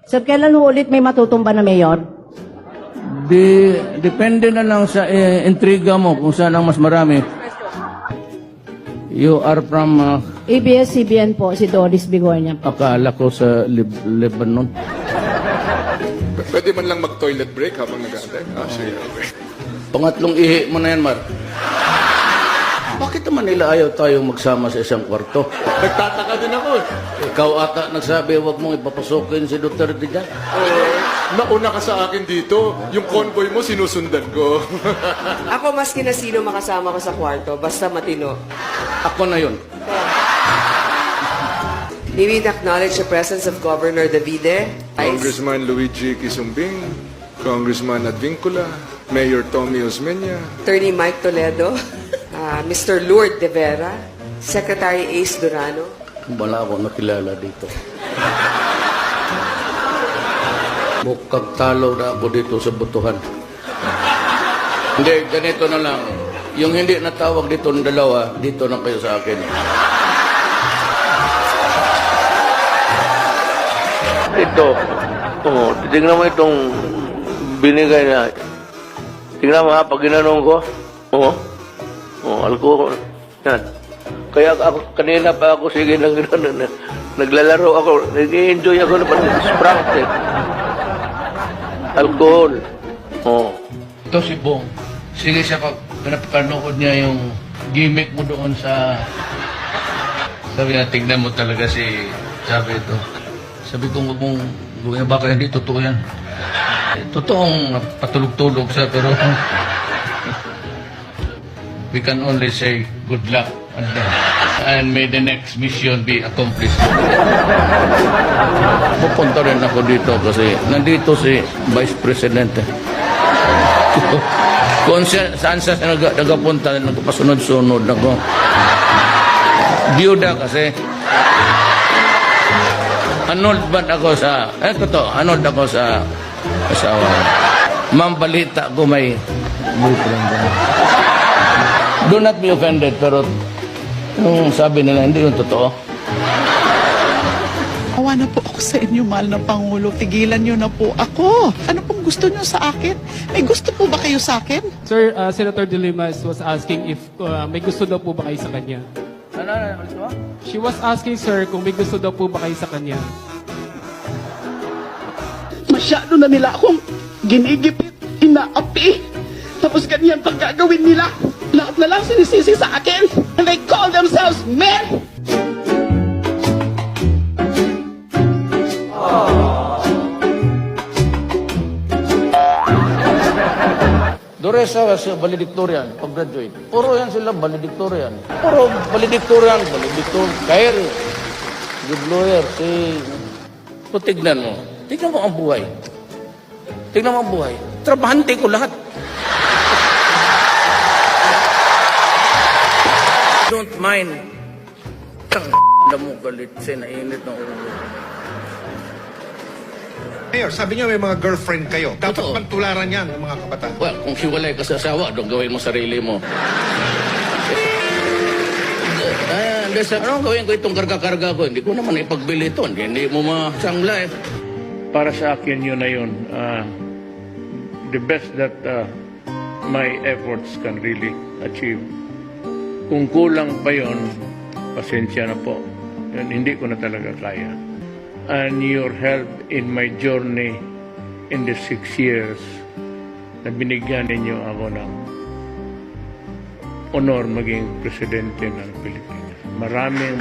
Sir, kailan ho ulit may matutumba na mayor? Depende na lang sa intriga mo kung saan ang mas marami. You are from, ABS-CBN po, si Doris Bigornia. akala ko sa Lebanon. Pwede man lang mag-toilet break habang nag-aantay. Sige, okay. Pangatlong ihi mo na yan, Mar. Bakit naman nila ayaw tayong magsama sa isang kwarto? Nagtataka din ako. Ikaw ata nagsabi, huwag mong ipapasukin si Duterte dyan. Nauna ka sa akin dito. Yung convoy mo, sinusundan ko. Ako maski na sino makasama ko sa kwarto, basta matino. Ako na yun. May we acknowledge the presence of Governor Davide, Congressman Luigi Kisumbing, Congressman Advincula, Mayor Tommy Osmeña, Attorney Mike Toledo, Mr. Lourdes De Vera, Secretary Ace Durano. Wala ako nakilala dito. Mukhang talo na ako dito sa butuhan. Hindi, ganito na lang. Yung hindi natawag dito ng dalawa, dito na kayo sa akin. Ito. Oh, tingnan mo itong binigay na. Tingnan mo ha, pag ginanong ko. Oo. Oh, alcohol. Yan. Kaya ako, kanina pa ako, sige, naglalaro ako. Nag-enjoy ako na Sprite. Alcohol. Oh. Ito si Bong. Sige siya, pag pinapanood niya yung gimmick mo doon sa... Sabi niya, tignan mo talaga si... Sabi ito. Sabi ko, huwag mong gawin, baka hindi totoo yan. Totoong patulog-tulog siya, pero... We can only say good luck and may the next mission be accomplished. Pupunta rin ako dito kasi nandito si Vice President. Kung saan siya nagapunta, nagpasunod-sunod ako. Biyuda kasi. Annulled ban ako sa, annulled ako sa asawa. Ma'am, balita ko may boyfriend ko. Do not be offended, pero yung sabi nila, hindi yung totoo. Awa na po ako sa inyo, mahal na Pangulo. Tigilan niyo na po ako. Ano pong gusto niyo sa akin? May gusto po ba kayo sa akin? Sir, Senator De Limas was asking if may gusto daw po ba kayo sa kanya. Ano? She was asking, sir, kung may gusto daw po ba kayo sa kanya. Masyado na nila akong ginigipit, inaapi. Tapos ganyan pang gagawin nila. Lahat na lang sinisisi sa akin. And they call themselves men. Doresa sa valedictorian, pag-graduate. Puro yan sila valedictorian. Puro valedictorian. Kairi. Good lawyer. So, tignan mo. Tignan mo ang buhay. Tignan mo ang buhay. Trabahante ko lahat. Don't mind. Tang mo galit. Sinainit ng ulo. Mayor, sabi niyo may mga girlfriend kayo. Dapat Totoo. pantularan yan ng mga kabataan. Well, kung hiwalay ka sa asawa, doon gawin mo sarili mo. Anong gawin ko itong karga-karga ko? Hindi ko naman ipagbili ito. Hindi mo masangla eh. Para sa akin yun na yun. The best that my efforts can really achieve. Kung kulang pa yun, pasensya na po. Yun, hindi ko na talaga kaya. And your help in my journey in the 6 years na binigyan ninyo ako ng honor maging presidente ng Pilipinas. Maraming